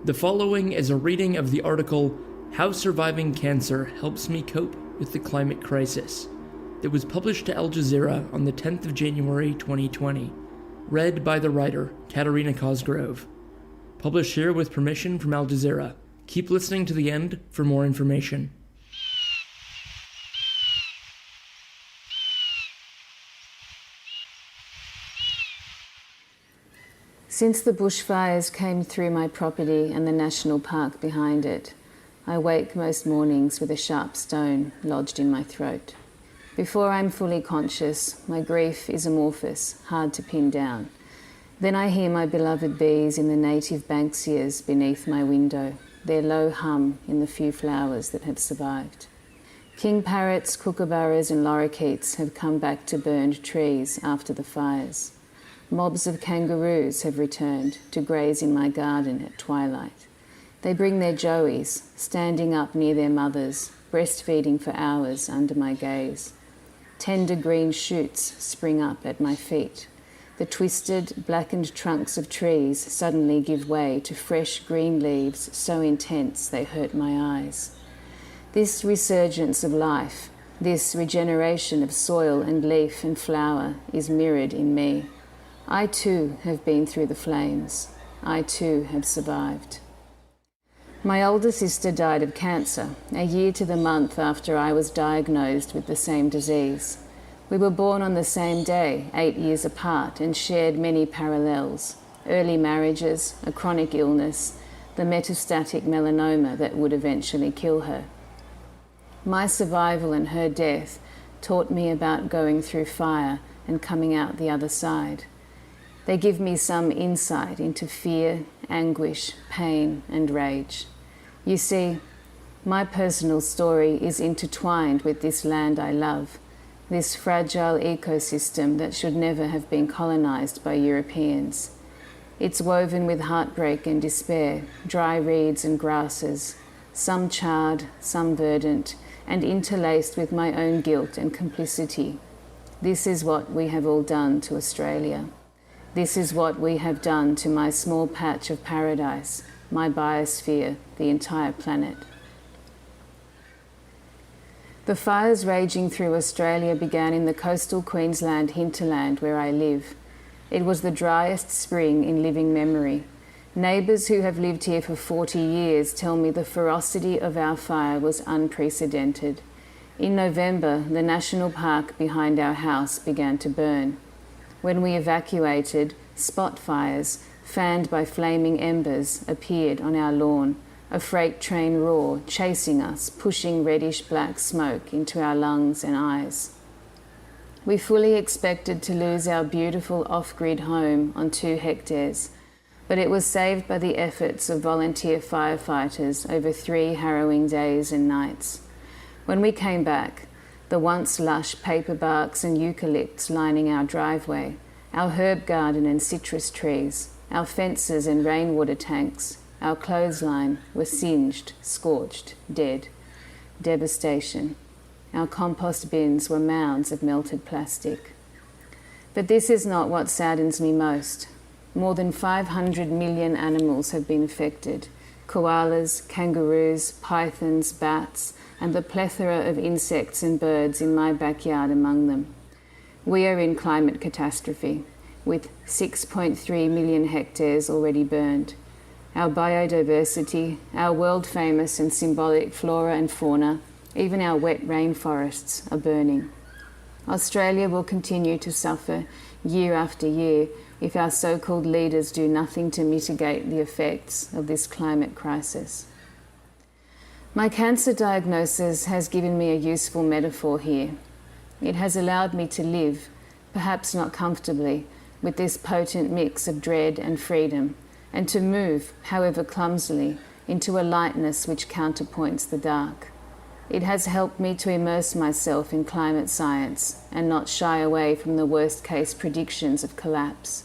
The following is a reading of the article, How Surviving Cancer Helps Me Cope with the Climate Crisis. It was published to Al Jazeera on the 10th of January 2020. Read by the writer, Katerina Cosgrove. Published here with permission from Al Jazeera. Keep listening to the end for more information. Since the bushfires came through my property and the national park behind it, I wake most mornings with a sharp stone lodged in my throat. Before I'm fully conscious, my grief is amorphous, hard to pin down. Then I hear my beloved bees in the native banksias beneath my window, their low hum in the few flowers that have survived. King parrots, kookaburras and lorikeets have come back to burned trees after the fires. Mobs of kangaroos have returned to graze in my garden at twilight. They bring their joeys, standing up near their mothers, breastfeeding for hours under my gaze. Tender green shoots spring up at my feet. The twisted, blackened trunks of trees suddenly give way to fresh green leaves so intense they hurt my eyes. This resurgence of life, this regeneration of soil and leaf and flower is mirrored in me. I too have been through the flames. I too have survived. My older sister died of cancer, a year to the month after I was diagnosed with the same disease. We were born on the same day, 8 years apart, and shared many parallels: early marriages, a chronic illness, the metastatic melanoma that would eventually kill her. My survival and her death taught me about going through fire and coming out the other side. They give me some insight into fear, anguish, pain, and rage. You see, my personal story is intertwined with this land I love, this fragile ecosystem that should never have been colonized by Europeans. It's woven with heartbreak and despair, dry reeds and grasses, some charred, some verdant, and interlaced with my own guilt and complicity. This is what we have all done to Australia. This is what we have done to my small patch of paradise, my biosphere, the entire planet. The fires raging through Australia began in the coastal Queensland hinterland where I live. It was the driest spring in living memory. Neighbours who have lived here for 40 years tell me the ferocity of our fire was unprecedented. In November, the national park behind our house began to burn. When we evacuated, spot fires, fanned by flaming embers, appeared on our lawn, a freight train roar chasing us, pushing reddish-black smoke into our lungs and eyes. We fully expected to lose our beautiful off-grid home on 2 hectares, but it was saved by the efforts of volunteer firefighters over 3 harrowing days and nights. When we came back, the once lush paperbarks and eucalypts lining our driveway, our herb garden and citrus trees, our fences and rainwater tanks, our clothesline were singed, scorched, dead. Devastation. Our compost bins were mounds of melted plastic. But this is not what saddens me most. More than 500 million animals have been affected. Koalas, kangaroos, pythons, bats, and the plethora of insects and birds in my backyard among them. We are in climate catastrophe, with 6.3 million hectares already burned. Our biodiversity, our world-famous and symbolic flora and fauna, even our wet rainforests are burning. Australia will continue to suffer year after year if our so-called leaders do nothing to mitigate the effects of this climate crisis. My cancer diagnosis has given me a useful metaphor here. It has allowed me to live, perhaps not comfortably, with this potent mix of dread and freedom, and to move, however clumsily, into a lightness which counterpoints the dark. It has helped me to immerse myself in climate science and not shy away from the worst-case predictions of collapse.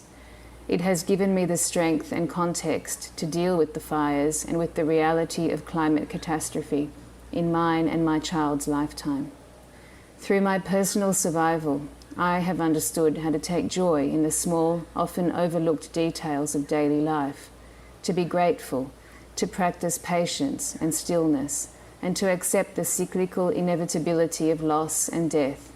It has given me the strength and context to deal with the fires and with the reality of climate catastrophe in mine and my child's lifetime. Through my personal survival, I have understood how to take joy in the small, often overlooked details of daily life, to be grateful, to practice patience and stillness, and to accept the cyclical inevitability of loss and death,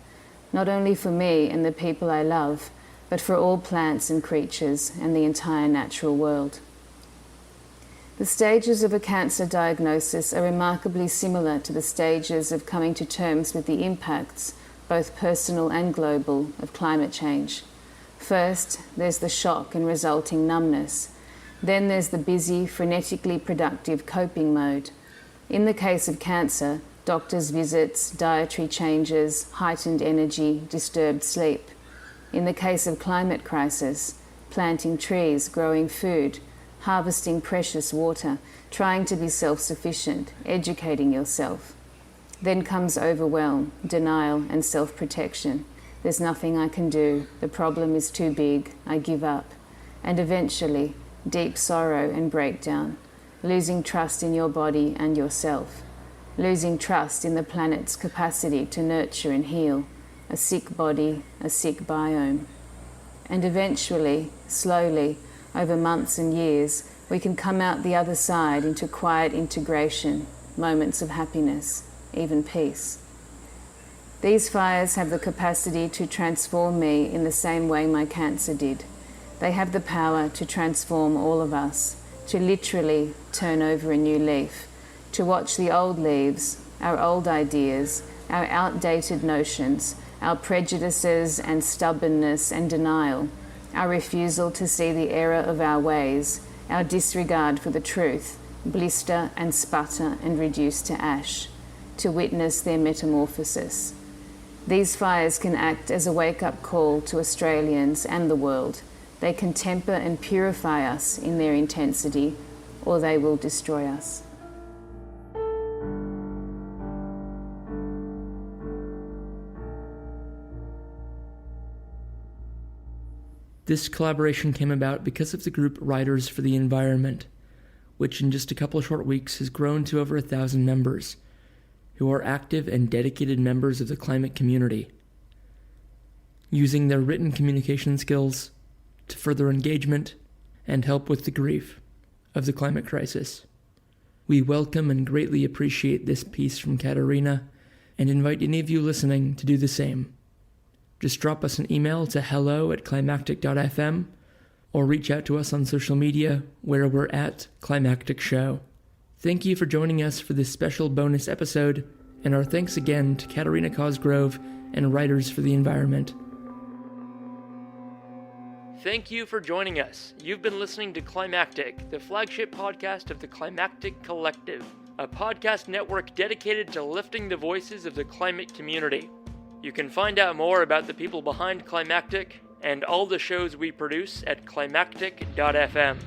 not only for me and the people I love, but for all plants and creatures and the entire natural world. The stages of a cancer diagnosis are remarkably similar to the stages of coming to terms with the impacts, both personal and global, of climate change. First, there's the shock and resulting numbness. Then there's the busy, frenetically productive coping mode. In the case of cancer, doctors' visits, dietary changes, heightened energy, disturbed sleep. In the case of climate crisis, planting trees, growing food, harvesting precious water, trying to be self-sufficient, educating yourself. Then comes overwhelm, denial, and self-protection. There's nothing I can do, the problem is too big, I give up. And eventually, deep sorrow and breakdown, losing trust in your body and yourself, losing trust in the planet's capacity to nurture and heal, a sick body, a sick biome. And eventually, slowly, over months and years, we can come out the other side into quiet integration, moments of happiness, even peace. These fires have the capacity to transform me in the same way my cancer did. They have the power to transform all of us, to literally turn over a new leaf, to watch the old leaves, our old ideas, our outdated notions, our prejudices and stubbornness and denial, our refusal to see the error of our ways, our disregard for the truth, blister and sputter and reduce to ash, to witness their metamorphosis. These fires can act as a wake-up call to Australians and the world. They can temper and purify us in their intensity, or they will destroy us. This collaboration came about because of the group Writers for the Environment, which in just a couple of short weeks has grown to over 1,000 members, who are active and dedicated members of the climate community, using their written communication skills to further engagement and help with the grief of the climate crisis. We welcome and greatly appreciate this piece from Katerina and invite any of you listening to do the same. Just drop us an email to hello@climactic.fm or reach out to us on social media where we're at Climactic Show. Thank you for joining us for this special bonus episode, and our thanks again to Katerina Cosgrove and Writers for the Environment. Thank you for joining us. You've been listening to Climactic, the flagship podcast of the Climactic Collective, a podcast network dedicated to lifting the voices of the climate community. You can find out more about the people behind Climactic and all the shows we produce at climactic.fm.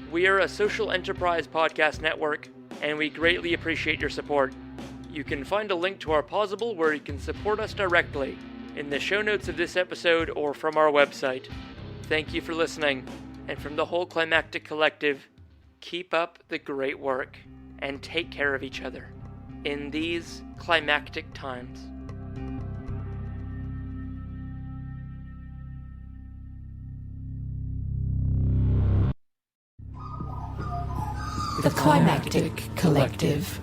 We are a social enterprise podcast network, and we greatly appreciate your support. You can find a link to our Pozible where you can support us directly in the show notes of this episode or from our website. Thank you for listening, and from the whole Climactic Collective, keep up the great work and take care of each other in these climactic times. The Climactic Collective.